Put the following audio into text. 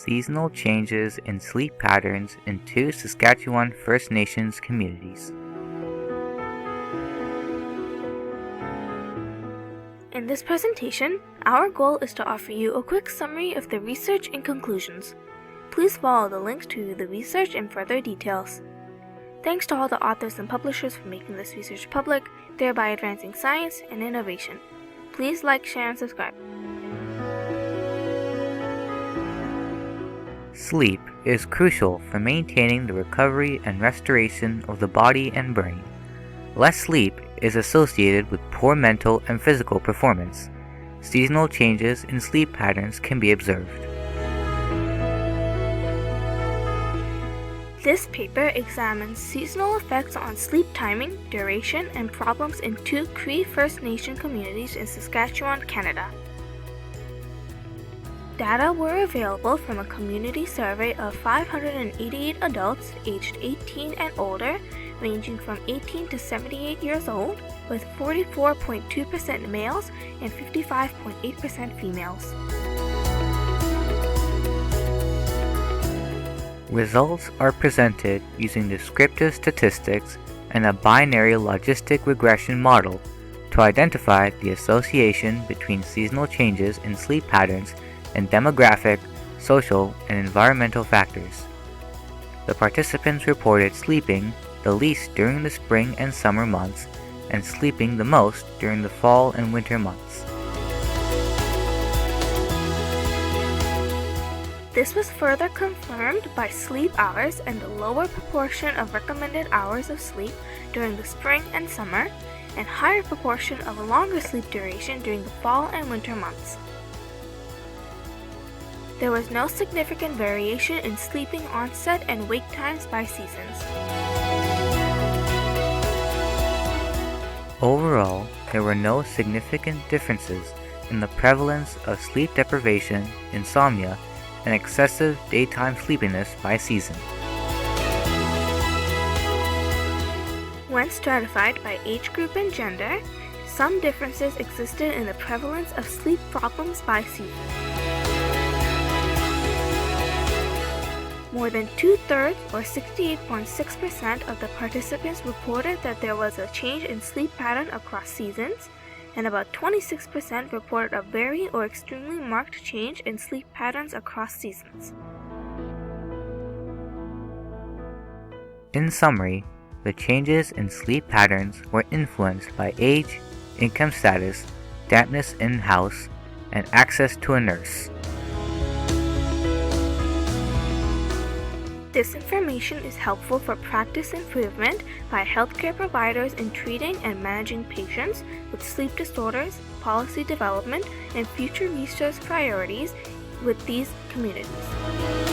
seasonal changes in sleep patterns in 2 Saskatchewan First Nations communities. In this presentation, our goal is to offer you a quick summary of the research and conclusions. Please follow the links to the research and further details. Thanks to all the authors and publishers for making this research public, thereby advancing science and innovation. Please like, share, and subscribe. Sleep is crucial for maintaining the recovery and restoration of the body and brain. Less sleep is associated with poor mental and physical performance. Seasonal changes in sleep patterns can be observed. This paper examines seasonal effects on sleep timing, duration, and problems in 2 Cree First Nation communities in Saskatchewan, Canada. Data were available from a community survey of 588 adults aged 18 and older, ranging from 18 to 78 years old, with 44.2% males and 55.8% females. Results are presented using descriptive statistics and a binary logistic regression model to identify the association between seasonal changes in sleep patterns and demographic, social, and environmental factors. The participants reported sleeping the least during the spring and summer months and sleeping the most during the fall and winter months. This was further confirmed by sleep hours and the lower proportion of recommended hours of sleep during the spring and summer, and higher proportion of a longer sleep duration during the fall and winter months. There was no significant variation in sleeping onset and wake times by seasons. Overall, there were no significant differences in the prevalence of sleep deprivation, insomnia, and excessive daytime sleepiness by season. When stratified by age group and gender, some differences existed in the prevalence of sleep problems by season. More than 2/3, or 68.6% of the participants reported that there was a change in sleep pattern across seasons, and about 26% reported a very or extremely marked change in sleep patterns across seasons. In summary, the changes in sleep patterns were influenced by age, income status, dampness in-house, and access to a nurse. This information is helpful for practice improvement by healthcare providers in treating and managing patients with sleep disorders, policy development, and future research priorities with these communities.